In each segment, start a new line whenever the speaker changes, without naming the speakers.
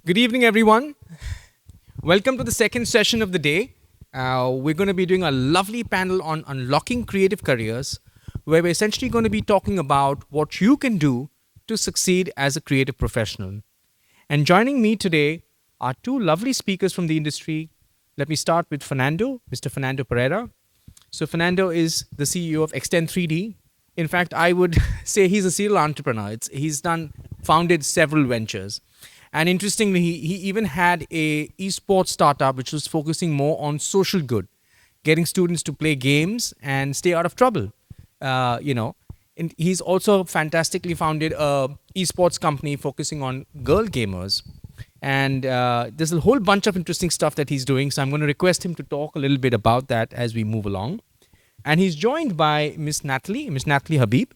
Good evening, everyone. Welcome to the second session of the day. We're going to be doing a lovely panel on unlocking creative careers, where we're essentially going to be talking about what you can do to succeed as a creative professional. And joining me today are two lovely speakers from the industry. Let me start with Fernando, Mr. Fernando Pereira. So, Fernando is the CEO of Extend 3D. In fact, I would say he's a serial entrepreneur. He's founded several ventures. And interestingly, he even had a esports startup which was focusing more on social good, getting students to play games and stay out of trouble. Uh, you know, and he's also fantastically founded a esports company focusing on girl gamers. And there's a whole bunch of interesting stuff that he's doing. So I'm going to request him to talk a little bit about that as we move along. And he's joined by Miss Nathalie Habib.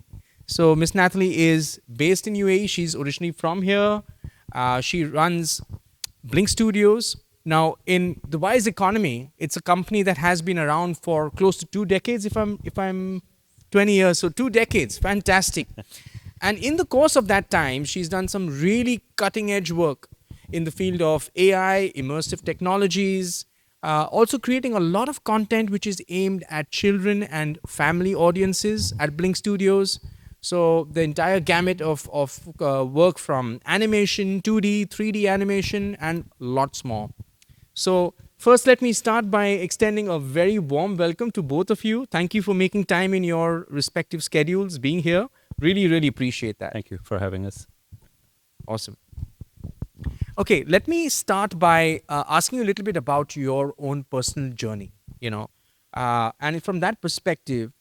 So Miss Nathalie is based in UAE. She's originally from here. She runs Blink Studios. Now, in the Wise Economy, it's a company that has been around for close to 2 decades. If I'm 20 years, so 2 decades, fantastic. And in the course of that time, she's done some really cutting edge work in the field of AI, immersive technologies, also creating a lot of content which is aimed at children and family audiences at Blink Studios. So the entire gamut of work from animation, 2D, 3D animation, and lots more. So first, let me start by extending a very warm welcome to both of you. Thank you for making time in your respective schedules, being here. Really, really appreciate that.
Thank you for having us.
Awesome. Okay, let me start by asking you a little bit about your own personal journey. And from that perspective,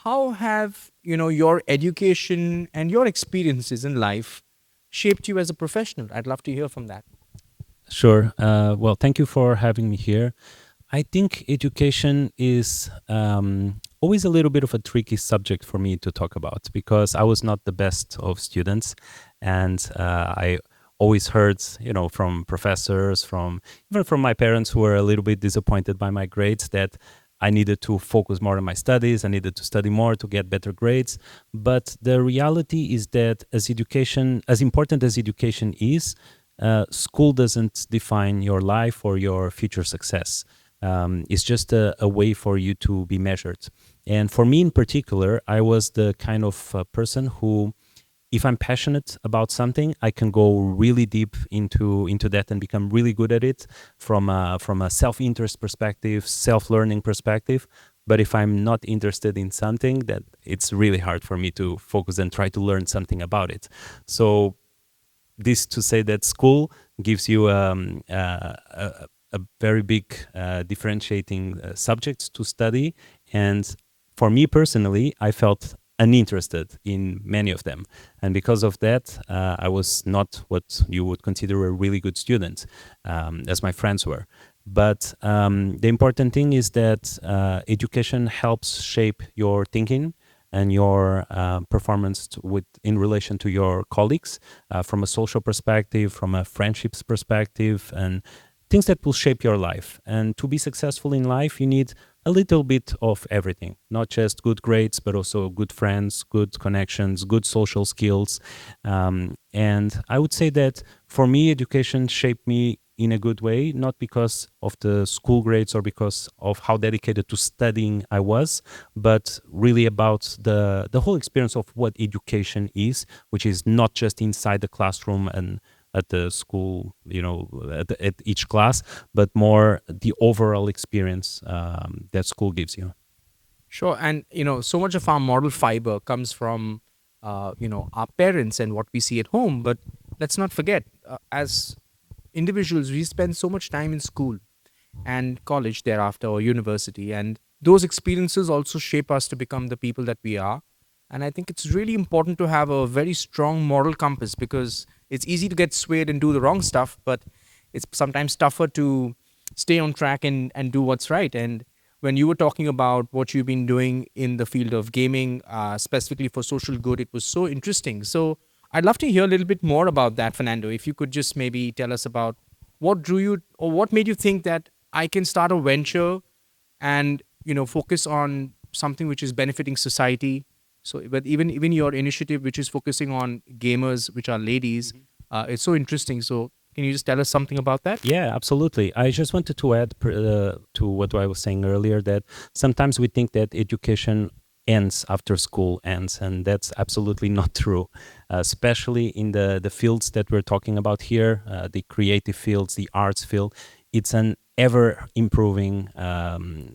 how have your education and your experiences in life shaped you as a professional? I'd love to hear from that.
Sure. Well, thank you for having me here. I think education is always a little bit of a tricky subject for me to talk about because I was not the best of students, and I always heard, from professors, from even from my parents who were a little bit disappointed by my grades that I needed to focus more on my studies. I needed to study more to get better grades. But the reality is that as important as education is, school doesn't define your life or your future success. It's just a way for you to be measured. And for me in particular, I was the kind of person who, if I'm passionate about something, I can go really deep into that and become really good at it from a self-interest perspective, self-learning perspective. But if I'm not interested in something, that it's really hard for me to focus and try to learn something about it. So this to say that school gives you a very big differentiating subjects to study, and for me personally, I felt uninterested in many of them, and because of that, I was not what you would consider a really good student, as my friends were. But the important thing is that education helps shape your thinking and your performance in relation to your colleagues, from a social perspective, from a friendships perspective, and things that will shape your life. And to be successful in life, you need a little bit of everything, not just good grades, but also good friends, good connections, good social skills. And I would say that for me, education shaped me in a good way, not because of the school grades or because of how dedicated to studying I was, but really about the whole experience of what education is, which is not just inside the classroom and at the school, at each class, but more the overall experience that school gives you.
Sure. And, so much of our moral fiber comes from, our parents and what we see at home. But let's not forget, as individuals, we spend so much time in school and college thereafter or university. And those experiences also shape us to become the people that we are. And I think it's really important to have a very strong moral compass because it's easy to get swayed and do the wrong stuff, but it's sometimes tougher to stay on track and do what's right. And when you were talking about what you've been doing in the field of gaming, specifically for social good, it was so interesting. So I'd love to hear a little bit more about that, Fernando. If you could just maybe tell us about what drew you or what made you think that I can start a venture and focus on something which is benefiting society. So, but even your initiative, which is focusing on gamers, which are ladies, it's so interesting. So, Can you just tell us something about that?
Yeah, absolutely. I just wanted to add to what I was saying earlier that sometimes we think that education ends after school ends, and that's absolutely not true, especially in the fields that we're talking about here, the creative fields, the arts field. It's an ever improving,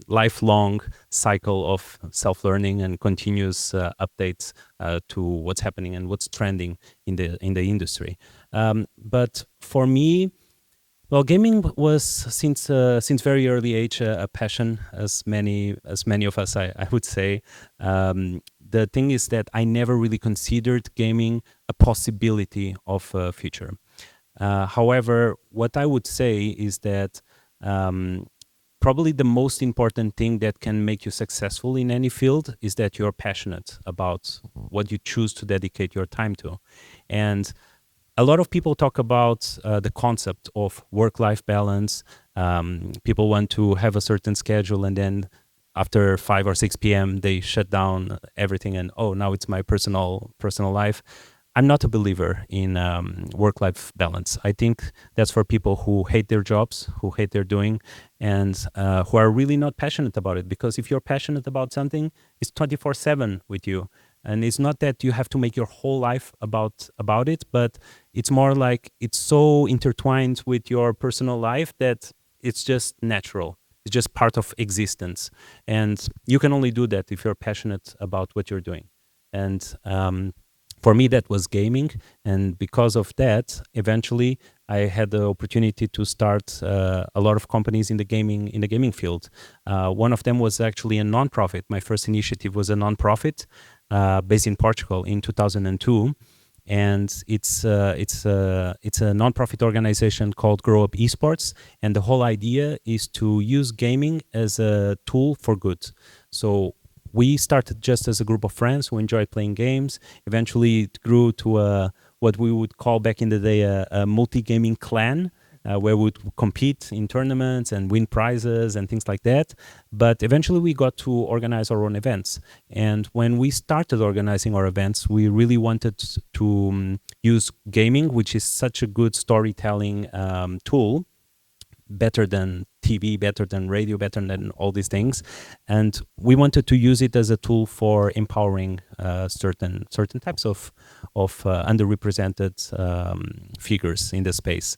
lifelong cycle of self-learning and continuous updates to what's happening and what's trending in the industry. But for me, well, gaming was since very early age a passion, as many of us, I would say. The thing is that I never really considered gaming a possibility of a future. However, what I would say is that um, probably the most important thing that can make you successful in any field is that you're passionate about what you choose to dedicate your time to, and a lot of people talk about the concept of work-life balance. People want to have a certain schedule, and then after 5 or 6 p.m. they shut down everything, and oh, now it's my personal life. I'm not a believer in work-life balance. I think that's for people who hate their jobs, who hate their doing, and who are really not passionate about it. Because if you're passionate about something, it's 24/7 with you, and it's not that you have to make your whole life about it, but it's more like it's so intertwined with your personal life that it's just natural. It's just part of existence, and you can only do that if you're passionate about what you're doing. And for me, that was gaming, and because of that, eventually I had the opportunity to start a lot of companies in the gaming field. One of them was actually a nonprofit. My first initiative was a nonprofit based in Portugal in 2002, and it's a nonprofit organization called Grow Up Esports, and the whole idea is to use gaming as a tool for good. So we started just as a group of friends who enjoyed playing games. Eventually, it grew to what we would call back in the day a multi-gaming clan, where we would compete in tournaments and win prizes and things like that. But eventually, we got to organize our own events. And when we started organizing our events, we really wanted to use gaming, which is such a good storytelling tool, better than TV, better than radio, better than all these things, and we wanted to use it as a tool for empowering certain types of underrepresented figures in the space.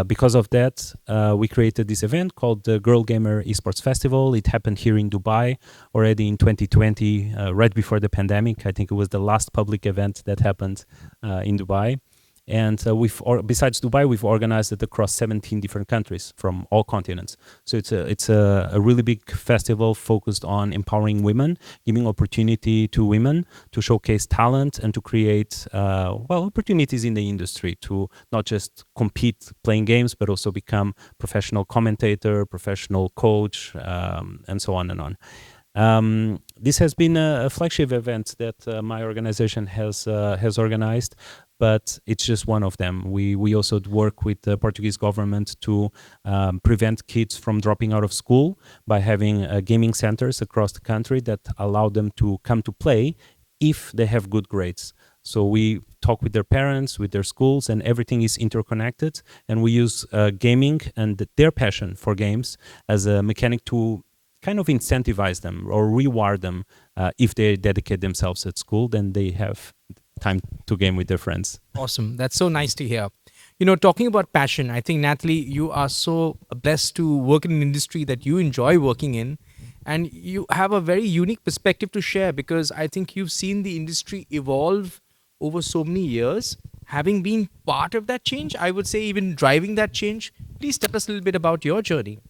Because of that, we created this event called the Girl Gamer Esports Festival. It happened here in Dubai already in 2020, right before the pandemic. I think it was the last public event that happened in Dubai. And besides Dubai, we've organized it across 17 different countries from all continents. So it's a really big festival focused on empowering women, giving opportunity to women to showcase talent and to create opportunities in the industry to not just compete playing games, but also become professional commentator, professional coach, and so on and on. This has been a flagship event that my organization has organized, but it's just one of them. We also work with the Portuguese government to prevent kids from dropping out of school by having gaming centers across the country that allow them to come to play if they have good grades. So we talk with their parents, with their schools, and everything is interconnected. And we use gaming and their passion for games as a mechanic to kind of incentivize them or reward them. If they dedicate themselves at school, then they have time to game with their friends.
Awesome. That's so nice to hear. You know, talking about passion, I think, Nathalie, you are so blessed to work in an industry that you enjoy working in. And you have a very unique perspective to share, because I think you've seen the industry evolve over so many years. Having been part of that change, I would say even driving that change, please tell us a little bit about your journey.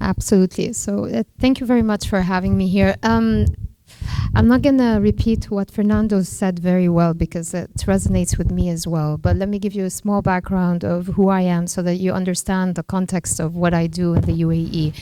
Absolutely. So thank you very much for having me here. I'm not going to repeat what Fernando said very well because it resonates with me as well. But let me give you a small background of who I am so that you understand the context of what I do in the UAE.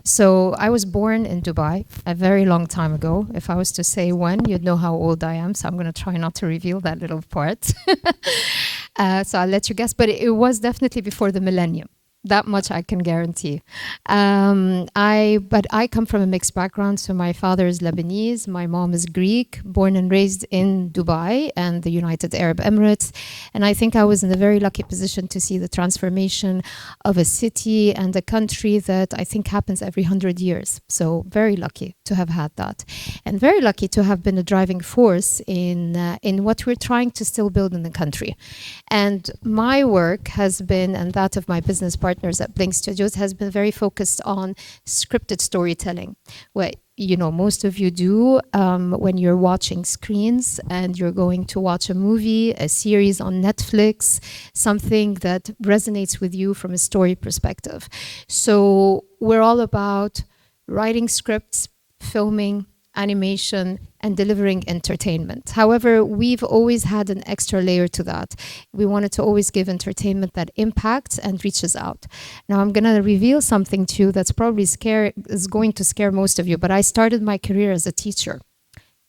So I was born in Dubai a very long time ago. If I was to say when, you'd know how old I am. So I'm going to try not to reveal that little part. So I'll let you guess. But it was definitely before the millennium. That much I can guarantee. But I come from a mixed background. So my father is Lebanese, my mom is Greek, born and raised in Dubai and the United Arab Emirates. And I think I was in a very lucky position to see the transformation of a city and a country that I think happens every 100 years. So very lucky to have had that, and very lucky to have been a driving force in what we're trying to still build in the country. And my work has been, and that of my business partners at Blink Studios, has been very focused on scripted storytelling. What most of you do when you're watching screens and you're going to watch a movie, a series on Netflix, something that resonates with you from a story perspective. So we're all about writing scripts, filming, animation, and delivering entertainment. However, we've always had an extra layer to that. We wanted to always give entertainment that impacts and reaches out. Now I'm gonna reveal something to you that's probably is going to scare most of you, but I started my career as a teacher.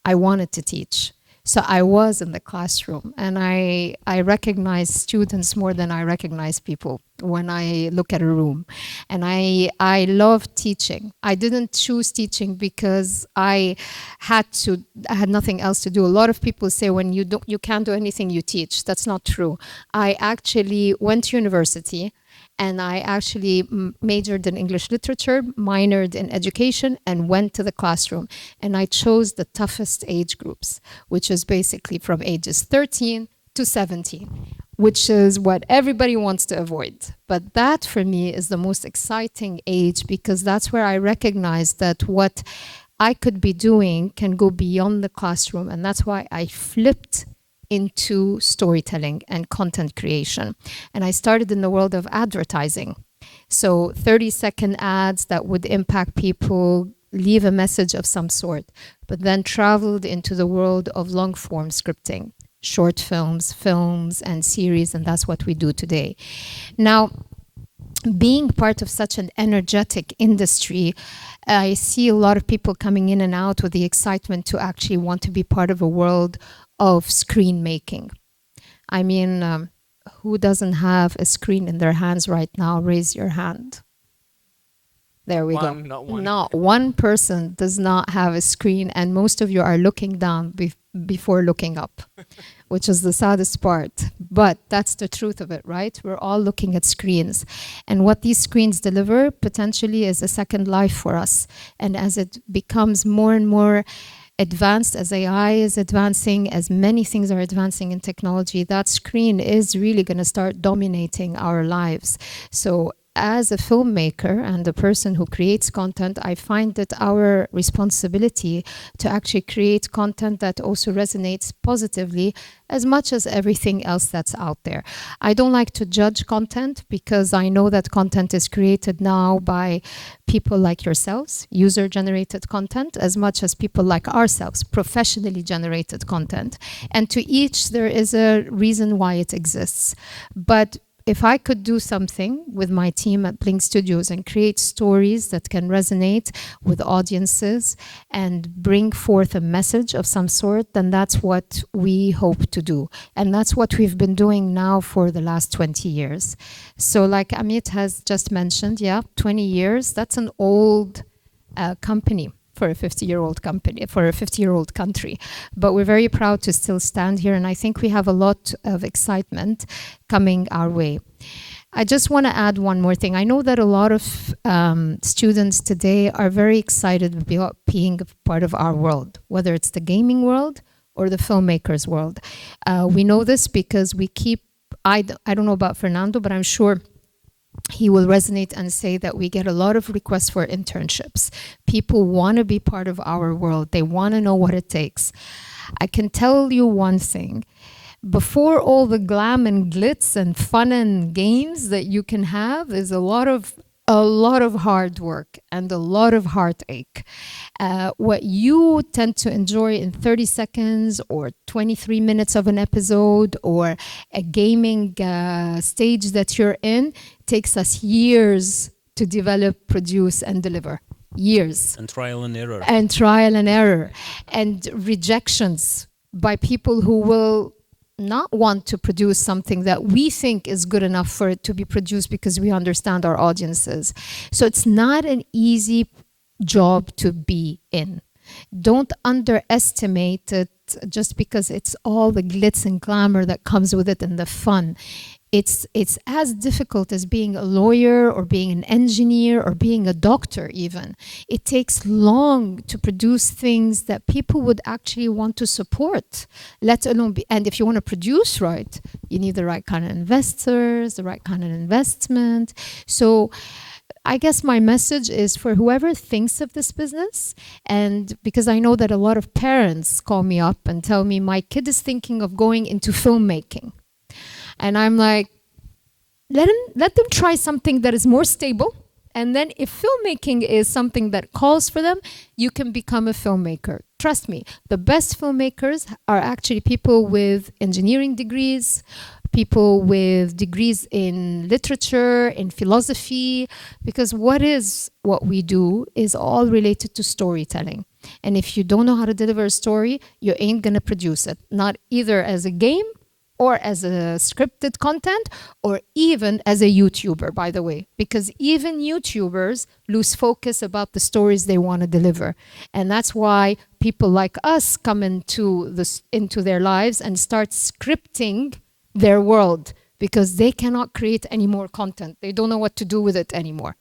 I wanted to teach. So I was in the classroom, and I recognize students more than I recognize people when I look at a room. And I love teaching. I didn't choose teaching because I had nothing else to do. A lot of people say when you can't do anything, you teach. That's not true. I actually went to university, and I actually majored in English literature, minored in education, and went to the classroom. And I chose the toughest age groups, which is basically from ages 13 to 17, which is what everybody wants to avoid. But that, for me, is the most exciting age, because that's where I recognize that what I could be doing can go beyond the classroom. And that's why I flipped into storytelling and content creation. And I started in the world of advertising. So 30-second ads that would impact people, leave a message of some sort, but then traveled into the world of long-form scripting, short films, and series, and that's what we do today. Now, being part of such an energetic industry, I see a lot of people coming in and out with the excitement to actually want to be part of a world of screen making. I mean, who doesn't have a screen in their hands right now? Raise your hand. There we go.
Not one.
Not one person does not have a screen, and most of you are looking down before looking up, which is the saddest part. But that's the truth of it, right? We're all looking at screens. And what these screens deliver potentially is a second life for us. And as it becomes more and more advanced, as AI is advancing, as many things are advancing in technology, that screen is really going to start dominating our lives. So as a filmmaker and a person who creates content, I find that our responsibility to actually create content that also resonates positively as much as everything else that's out there. I don't like to judge content, because I know that content is created now by people like yourselves, user-generated content, as much as people like ourselves, professionally generated content. And to each, there is a reason why it exists. But if I could do something with my team at Blink Studios and create stories that can resonate with audiences and bring forth a message of some sort, then that's what we hope to do. And that's what we've been doing now for the last 20 years. So like Amit has just mentioned, 20 years, that's an old company for a 50-year-old company, for a 50-year-old country. But we're very proud to still stand here, and I think we have a lot of excitement coming our way. I just want to add one more thing. I know that a lot of students today are very excited about being a part of our world, whether it's the gaming world or the filmmakers world. We know this because we keep, I don't know about Fernando, but I'm sure he will resonate and say that we get a lot of requests for internships. People want to be part of our world. They want to know what it takes. I can tell you one thing. Before all the glam and glitz and fun and games that you can have is a lot of hard work and a lot of heartache. What you tend to enjoy in 30 seconds or 23 minutes of an episode or a gaming stage that you're in takes us years to develop, produce, and deliver. Years.
And trial and error.
And trial and error. And rejections by people who will not want to produce something that we think is good enough for it to be produced because we understand our audiences. So it's not an easy job to be in. Don't underestimate it just because it's all the glitz and glamour that comes with it and the fun. It's as difficult as being a lawyer or being an engineer or being a doctor even. It takes long to produce things that people would actually want to support, let alone and if you want to produce right, you need the right kind of investors, the right kind of investment. So I guess my message is for whoever thinks of this business, and because I know that a lot of parents call me up and tell me my kid is thinking of going into filmmaking. And I'm like, let them try something that is more stable. And then if filmmaking is something that calls for them, you can become a filmmaker. Trust me, the best filmmakers are actually people with engineering degrees, people with degrees in literature, in philosophy, because what we do is all related to storytelling. And if you don't know how to deliver a story, you ain't gonna produce it, not either as a game or as a scripted content, or even as a YouTuber, by the way, because even YouTubers lose focus about the stories they want to deliver. And that's why people like us come into their lives and start scripting their world, because they cannot create any more content. They don't know what to do with it anymore.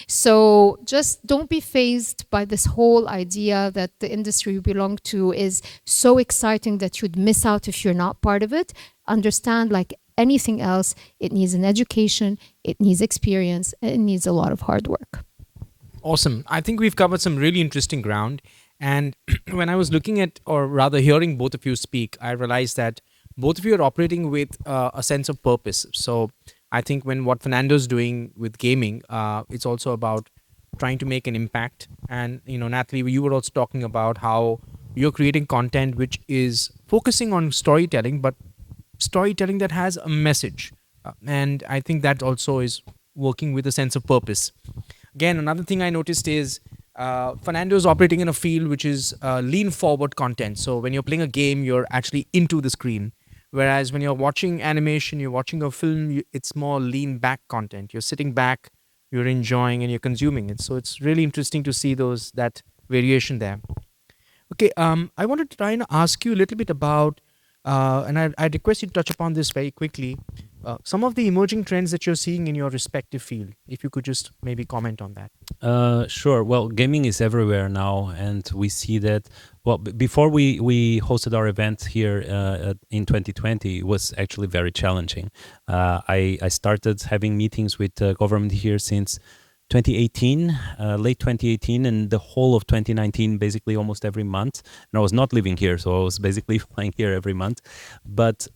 So just don't be fazed by this whole idea that the industry you belong to is so exciting that you'd miss out if you're not part of it. Understand, like anything else, it needs an education, it needs experience, and it needs a lot of hard work.
Awesome. I think we've covered some really interesting ground. And when I was looking at, or rather hearing both of you speak, I realized that both of you are operating with a sense of purpose. So I think what Fernando's doing with gaming, it's also about trying to make an impact. And, Nathalie, you were also talking about how you're creating content which is focusing on storytelling, but storytelling that has a message. And I think that also is working with a sense of purpose. Again, another thing I noticed is Fernando is operating in a field which is lean forward content. So when you're playing a game, you're actually into the screen. Whereas when you're watching animation, you're watching a film, it's more lean back content. You're sitting back, you're enjoying, and you're consuming it. So it's really interesting to see that variation there. Okay, I wanted to try and ask you a little bit about, and I request you to touch upon this very quickly, some of the emerging trends that you're seeing in your respective field. If you could just maybe comment on that.
Sure. Well, gaming is everywhere now, and we see that. Well, before we hosted our event here in 2020, it was actually very challenging. I started having meetings with government here since 2018, late 2018, and the whole of 2019, basically almost every month. And I was not living here, so I was basically flying here every month. But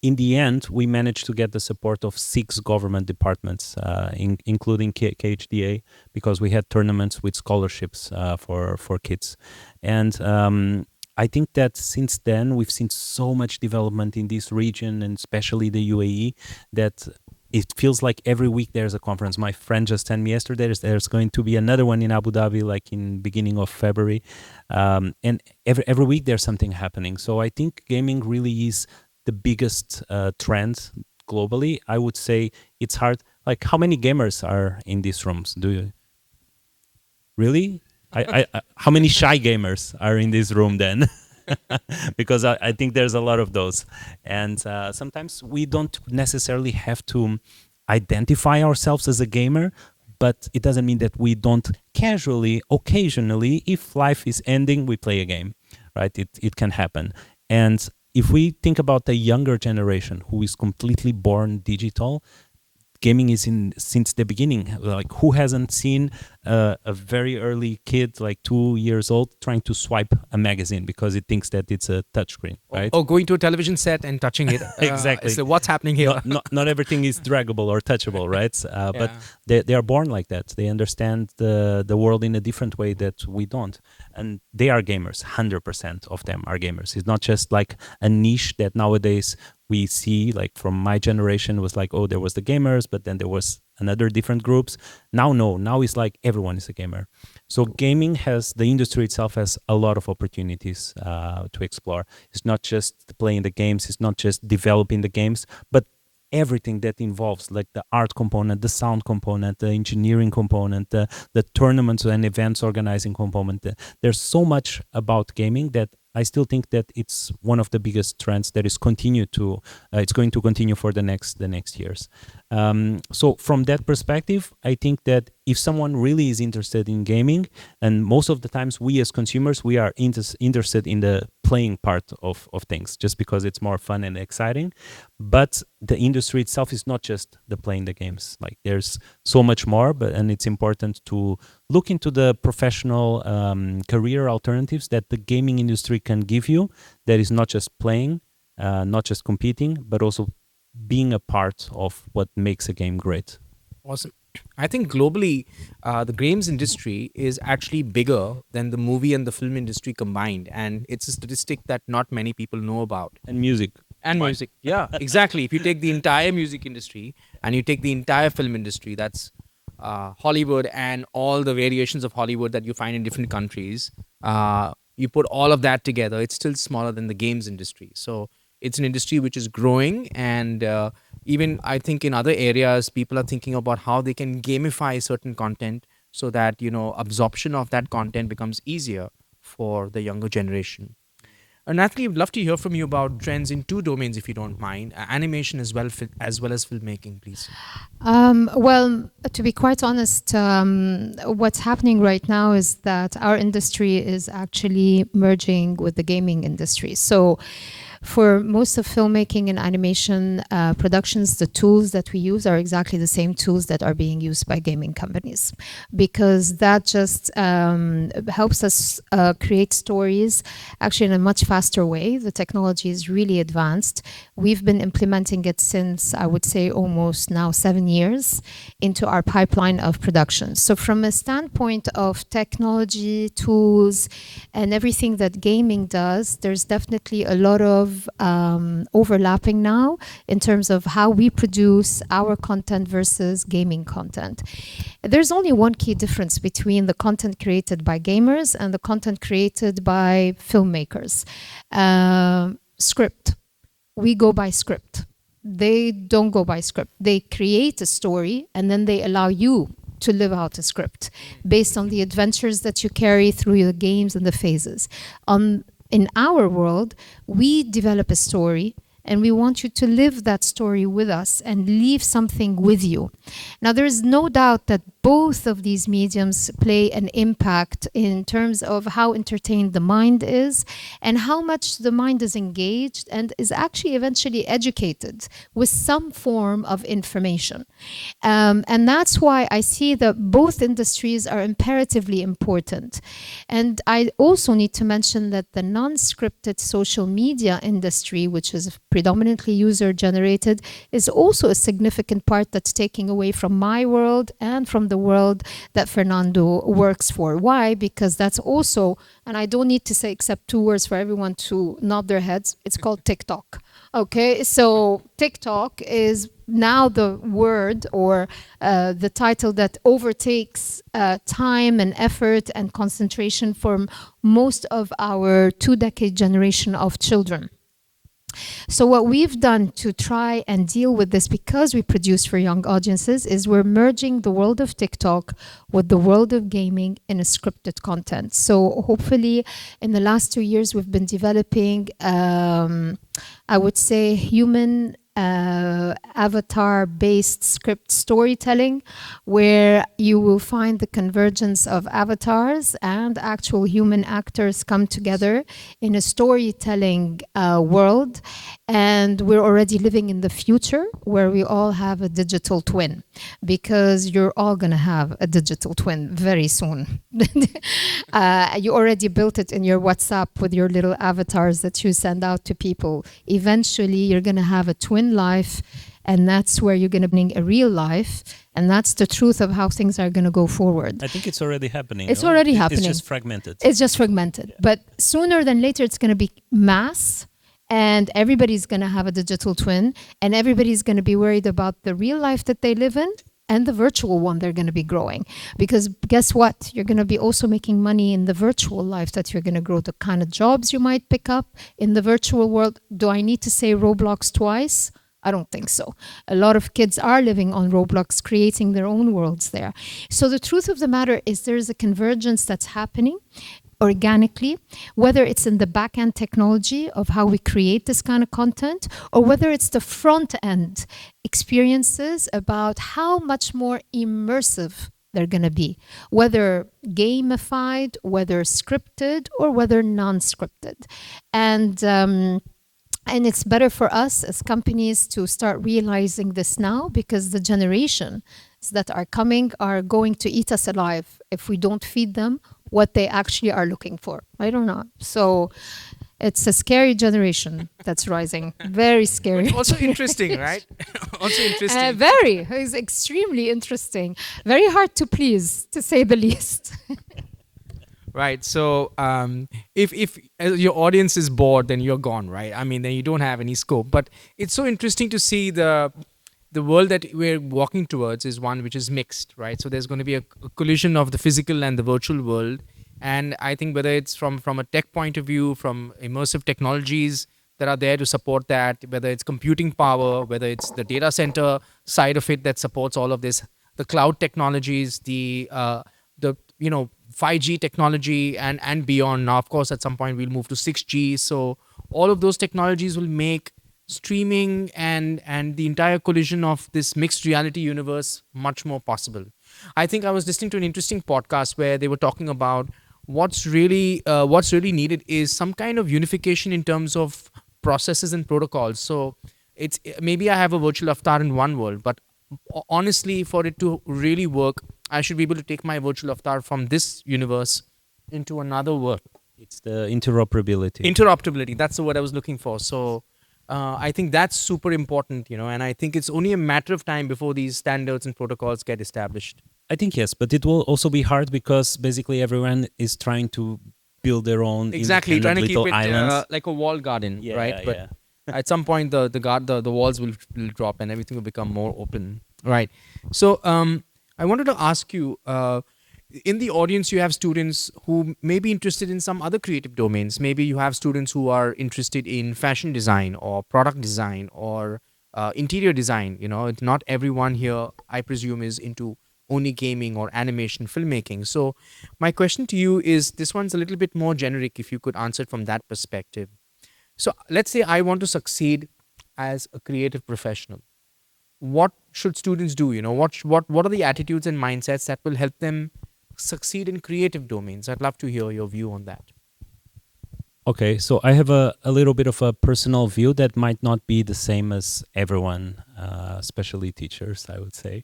in the end, we managed to get the support of 6 government departments, including KHDA, because we had tournaments with scholarships for kids. And I think that since then, we've seen so much development in this region, and especially the UAE, that it feels like every week there's a conference. My friend just sent me yesterday, there's going to be another one in Abu Dhabi, like in beginning of February. And every week there's something happening. So I think gaming really is the biggest trend globally. I would say it's hard. Like, how many gamers are in these rooms? Do you really? How many shy gamers are in this room then? Because I think there's a lot of those. And sometimes we don't necessarily have to identify ourselves as a gamer, but it doesn't mean that we don't casually, occasionally, if life is ending, we play a game, right? It can happen. And if we think about the younger generation who is completely born digital, gaming is since the beginning. Like, who hasn't seen a very early kid, like 2 years old, trying to swipe a magazine because it thinks that it's a touchscreen, right?
Or going to a television set and touching it.
Exactly.
So what's happening here?
Not everything is draggable or touchable, right? But they are born like that. They understand the world in a different way that we don't. And they are gamers. 100% of them are gamers. It's not just like a niche that nowadays we see, like from my generation was like, oh, there was the gamers, but then there was another different groups. Now, no, now it's like everyone is a gamer. So gaming has, the industry itself has a lot of opportunities to explore. It's not just playing the games, it's not just developing the games, but everything that involves like the art component, the sound component, the engineering component, the tournaments and events organizing component. There's so much about gaming that I still think that it's one of the biggest trends that is it's going to continue for the next years. So from that perspective, I think that if someone really is interested in gaming, and most of the times we as consumers, we are interested in the playing part of things just because it's more fun and exciting. But the industry itself is not just the playing the games. Like there's so much more, and it's important to look into the professional career alternatives that the gaming industry can give you. That is not just playing, not just competing, but also being a part of what makes a game great.
Awesome. I think globally, the games industry is actually bigger than the movie and the film industry combined, and it's a statistic that not many people know about.
And music.
And music, yeah, exactly. If you take the entire music industry and you take the entire film industry, that's Hollywood and all the variations of Hollywood that you find in different countries, you put all of that together, it's still smaller than the games industry. So it's an industry which is growing, and even I think in other areas, people are thinking about how they can gamify certain content so that, absorption of that content becomes easier for the younger generation. Nathalie, I'd love to hear from you about trends in two domains, if you don't mind, animation as well as filmmaking, please.
Well, to be quite honest, what's happening right now is that our industry is actually merging with the gaming industry. So for most of filmmaking and animation productions, the tools that we use are exactly the same tools that are being used by gaming companies, because that just helps us create stories actually in a much faster way. The technology is really advanced. We've been implementing it since, I would say, almost now 7 years into our pipeline of production. So from a standpoint of technology, tools, and everything that gaming does, there's definitely a lot of overlapping now in terms of how we produce our content versus gaming content. There's only one key difference between the content created by gamers and the content created by filmmakers. Script. We go by script. They don't go by script. They create a story and then they allow you to live out a script based on the adventures that you carry through the games and the phases. In our world, we develop a story and we want you to live that story with us and leave something with you. Now, there is no doubt that both of these mediums play an impact in terms of how entertained the mind is and how much the mind is engaged and is actually eventually educated with some form of information. And that's why I see that both industries are imperatively important. And I also need to mention that the non-scripted social media industry, which is predominantly user-generated, is also a significant part that's taking away from my world and from the world that Fernando works for. Why? Because that's also, and I don't need to say except 2 words for everyone to nod their heads, it's called TikTok. Okay, so TikTok is now the word or the title that overtakes time and effort and concentration from most of our 2-decade generation of children. So what we've done to try and deal with this, because we produce for young audiences, is we're merging the world of TikTok with the world of gaming in a scripted content. So hopefully in the last 2 years, we've been developing, I would say, human avatar-based script storytelling, where you will find the convergence of avatars and actual human actors come together in a storytelling world. And we're already living in the future where we all have a digital twin, because you're all going to have a digital twin very soon. You already built it in your WhatsApp with your little avatars that you send out to people. Eventually, you're going to have a twin life, and that's where you're going to bring a real life, and that's the truth of how things are going to go forward.
I think it's already happening.
It's already happening.
It's just fragmented.
It's just fragmented. Yeah. But sooner than later, it's going to be mass, and everybody's going to have a digital twin, and everybody's going to be worried about the real life that they live in and the virtual one, they're going to be growing. Because guess what? You're going to be also making money in the virtual life that you're going to grow, the kind of jobs you might pick up in the virtual world. Do I need to say Roblox twice? I don't think so. A lot of kids are living on Roblox, creating their own worlds there. So the truth of the matter is there is a convergence that's happening organically, whether it's in the back-end technology of how we create this kind of content, or whether it's the front-end experiences about how much more immersive they're going to be, whether gamified, whether scripted, or whether non-scripted. And it's better for us as companies to start realizing this now, because the generations that are coming are going to eat us alive if we don't feed them what they actually are looking for. I don't know. So it's a scary generation that's rising. Very scary.
But also interesting, right? Also interesting.
Very. It's extremely interesting. Very hard to please, to say the least.
Right. So if your audience is bored, then you're gone, right? I mean, then you don't have any scope. But it's so interesting to see the world that we're walking towards is one which is mixed, right? So there's going to be a collision of the physical and the virtual world. And I think whether it's from a tech point of view, from immersive technologies that are there to support that, whether it's computing power, whether it's the data center side of it that supports all of this, the cloud technologies, the 5G technology and beyond. Now, of course, at some point we'll move to 6G. So all of those technologies will make streaming and the entire collision of this mixed reality universe much more possible. I think I was listening to an interesting podcast where they were talking about what's really needed is some kind of unification in terms of processes and protocols. So it's maybe I have a virtual avatar in one world, but honestly, for it to really work, I should be able to take my virtual avatar from this universe into another world.
It's the interoperability.
Interoperability, that's the word I was looking for. So I think that's super important, and I think it's only a matter of time before these standards and protocols get established.
I think yes, but it will also be hard because basically everyone is trying to build their own
Exactly, trying to keep
little
it
islands.
like a wall garden, right?
Yeah,
But
yeah.
at some point the walls will drop and everything will become more open, right? So I wanted to ask you, in the audience you have students who may be interested in some other creative domains. Maybe you have students who are interested in fashion design or product design or interior design. It's not everyone here, I presume, is into only gaming or animation filmmaking. So my question to you is, this one's a little bit more generic, if you could answer it from that perspective. So let's say I want to succeed as a creative professional. What should students do? What are the attitudes and mindsets that will help them succeed in creative domains? I'd love to hear your view on that.
Okay, so I have a little bit of a personal view that might not be the same as everyone, especially teachers, I would say.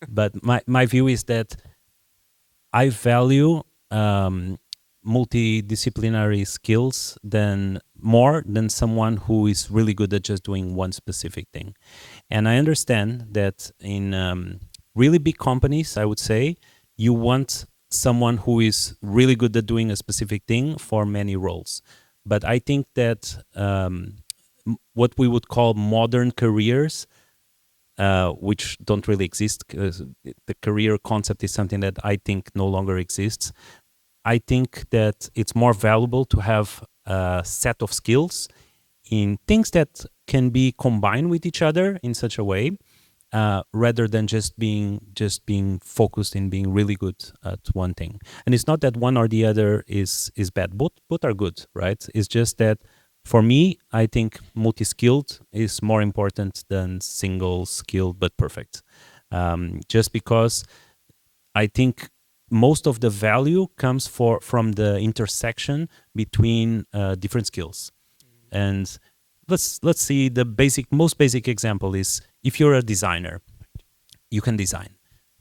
But my view is that I value multidisciplinary skills more than someone who is really good at just doing one specific thing. And I understand that in really big companies, I would say, you want someone who is really good at doing a specific thing for many roles. But I think that what we would call modern careers, which don't really exist, because the career concept is something that I think no longer exists. I think that it's more valuable to have a set of skills in things that can be combined with each other in such a way, rather than just being focused in being really good at one thing. And it's not that one or the other is bad. Both are good, right? It's just that for me, I think multi-skilled is more important than single-skilled but perfect. Just because I think most of the value comes from the intersection between different skills. And let's see, the most basic example is, if you're a designer, you can design,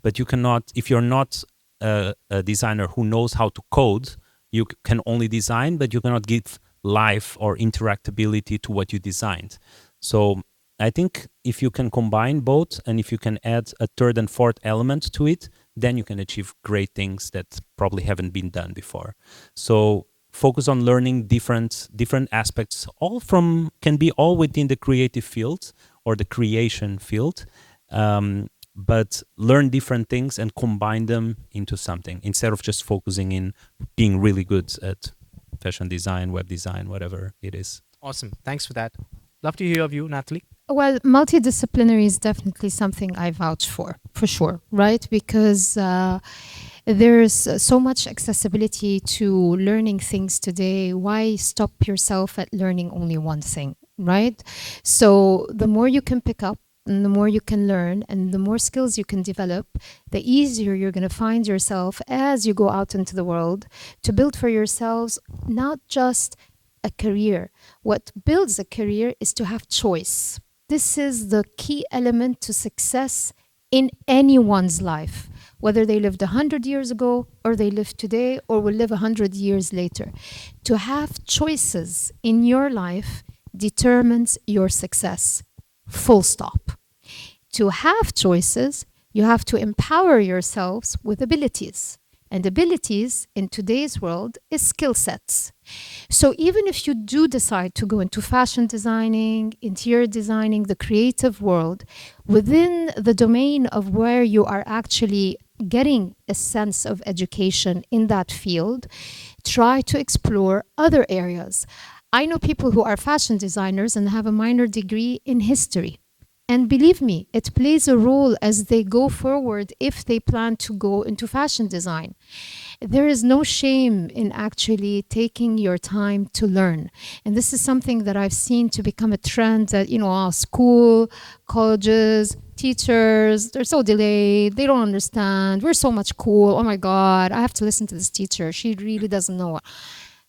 but you cannot, if you're not a designer who knows how to code, you can only design, but you cannot give life or interactability to what you designed. So I think if you can combine both, and if you can add a third and fourth element to it, then you can achieve great things that probably haven't been done before. So focus on learning different aspects, can be all within the creative field or the creation field, but learn different things and combine them into something instead of just focusing in being really good at fashion design, web design, whatever it is.
Awesome. Thanks for that. Love to hear of you, Nathalie.
Well, multidisciplinary is definitely something I vouch for sure, right? Because there's so much accessibility to learning things today. Why stop yourself at learning only one thing, right? So the more you can pick up, and the more you can learn, and the more skills you can develop, the easier you're going to find yourself as you go out into the world to build for yourselves not just a career. What builds a career is to have choice. This is the key element to success in anyone's life, whether they lived 100 years ago or they live today or will live 100 years later. To have choices in your life determines your success. Full stop. To have choices, you have to empower yourselves with abilities. And abilities in today's world is skill sets. So even if you do decide to go into fashion designing, interior designing, the creative world, within the domain of where you are actually getting a sense of education in that field, try to explore other areas. I know people who are fashion designers and have a minor degree in history. And believe me, it plays a role as they go forward if they plan to go into fashion design. There is no shame in actually taking your time to learn. And this is something that I've seen to become a trend that, school, colleges, teachers, they're so delayed. They don't understand. We're so much cool. Oh my God, I have to listen to this teacher. She really doesn't know.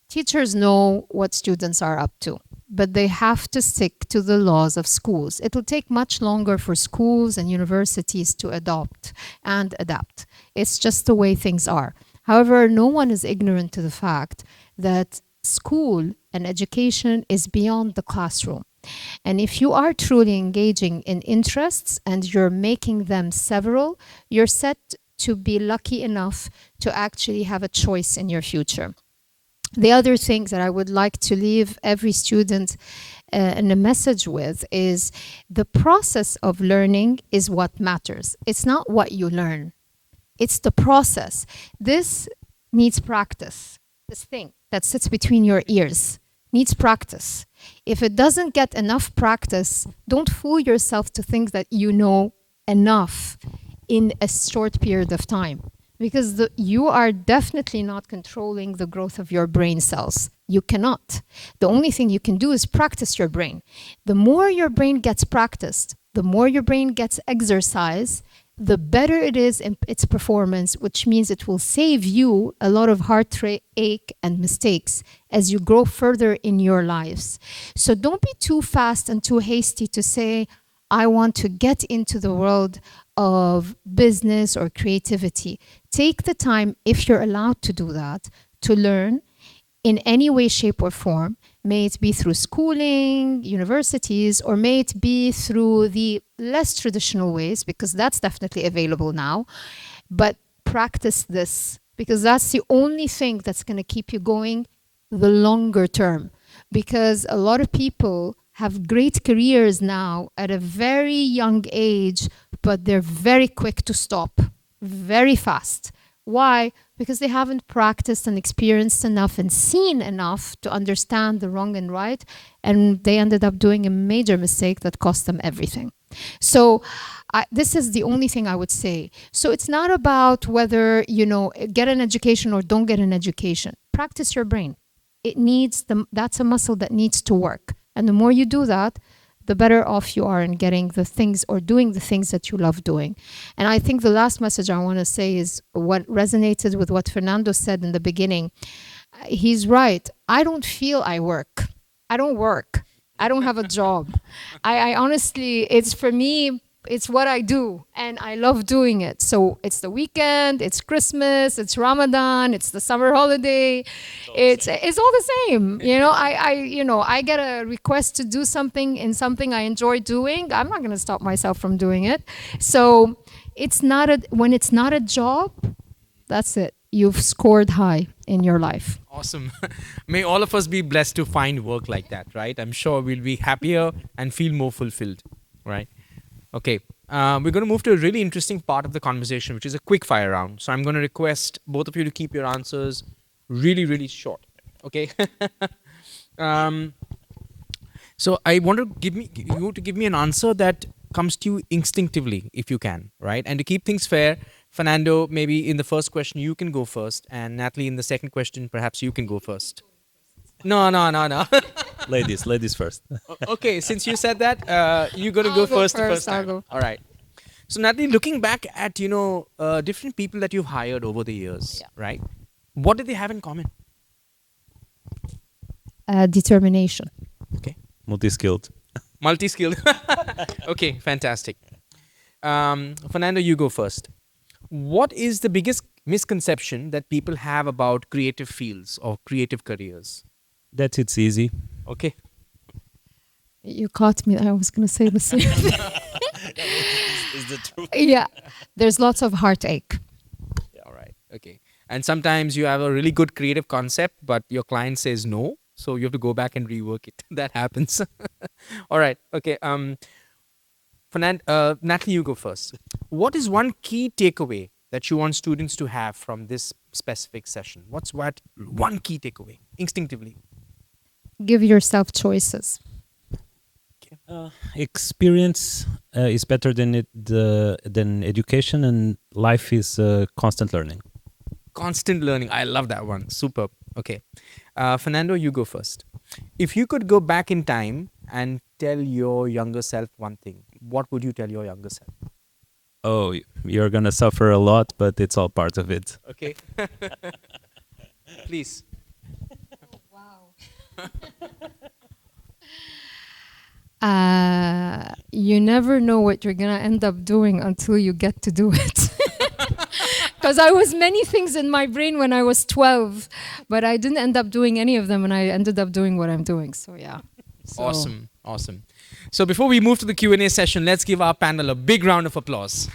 Teachers know what students are up to, but they have to stick to the laws of schools. It will take much longer for schools and universities to adopt and adapt. It's just the way things are. However, no one is ignorant to the fact that school and education is beyond the classroom. And if you are truly engaging in interests and you're making them several, you're set to be lucky enough to actually have a choice in your future. The other thing that I would like to leave every student in a message with is the process of learning is what matters. It's not what you learn. It's the process. This needs practice. This thing that sits between your ears needs practice. If it doesn't get enough practice, don't fool yourself to think that you know enough in a short period of time. Because you are definitely not controlling the growth of your brain cells. You cannot. The only thing you can do is practice your brain. The more your brain gets practiced, the more your brain gets exercise, the better it is in its performance, which means it will save you a lot of heartache and mistakes as you grow further in your lives. So don't be too fast and too hasty to say, I want to get into the world of business or creativity. Take the time, if you're allowed to do that, to learn in any way, shape, or form. May it be through schooling, universities, or may it be through the less traditional ways, because that's definitely available now. But practice this, because that's the only thing that's going to keep you going the longer term. Because a lot of people have great careers now at a very young age, but they're very quick to stop, very fast. Why? Because they haven't practiced and experienced enough and seen enough to understand the wrong and right, and they ended up doing a major mistake that cost them everything. So this is the only thing I would say. So it's not about whether, get an education or don't get an education. Practice your brain. That's a muscle that needs to work. And the more you do that, the better off you are in getting the things or doing the things that you love doing. And I think the last message I want to say is what resonated with what Fernando said in the beginning. He's right. I don't feel I work. I don't work. I don't have a job. I honestly, it's for me, it's what I do, and I love doing it. So it's the weekend, it's Christmas, it's Ramadan, it's the summer holiday. It's all the same. I get a request to do something in something I enjoy doing. I'm not going to stop myself from doing it. So when it's not a job, that's it. You've scored high in your life.
Awesome. May all of us be blessed to find work like that, right? I'm sure we'll be happier and feel more fulfilled, right? Okay. we're going to move to a really interesting part of the conversation, which is a quick fire round. So I'm going to request both of you to keep your answers really, really short. Okay. um, so I want to give me an answer that comes to you instinctively, if you can, right? And to keep things fair, Fernando, maybe in the first question you can go first, and Natalie in the second question, perhaps you can go first. No, no, no, no.
Ladies first.
Okay, since you said that, you're gonna
I'll
go
go
first the
first,
first
I'll
time.
go.
All right. So Natalie, looking back at different people that you've hired over the years,
Yeah.
right? What did they have in common?
Determination.
Okay,
Multi-skilled.
multi-skilled. Okay, fantastic. Fernando, you go first. What is the biggest misconception that people have about creative fields or creative careers?
That's it's easy.
Okay.
You caught me. I was going to say the same thing.
Is the truth.
Yeah. There's lots of heartache.
All right. Okay. And sometimes you have a really good creative concept, but your client says no, so you have to go back and rework it. That happens. All right. Okay. Natalie, you go first. What is one key takeaway that you want students to have from this specific session? What's one key takeaway instinctively?
Give yourself choices.
Experience is better than education, and life is constant learning.
Constant learning. I love that one. Superb. Okay. Fernando, you go first. If you could go back in time and tell your younger self one thing, what would you tell your younger self?
Oh, you're gonna suffer a lot, but it's all part of it.
Okay. Please.
You never know what you're going to end up doing until you get to do it. Because I was many things in my brain when I was 12, but I didn't end up doing any of them, and I ended up doing what I'm doing. So, yeah. So,
Awesome. Awesome. So before we move to the Q&A session, let's give our panel a big round of applause.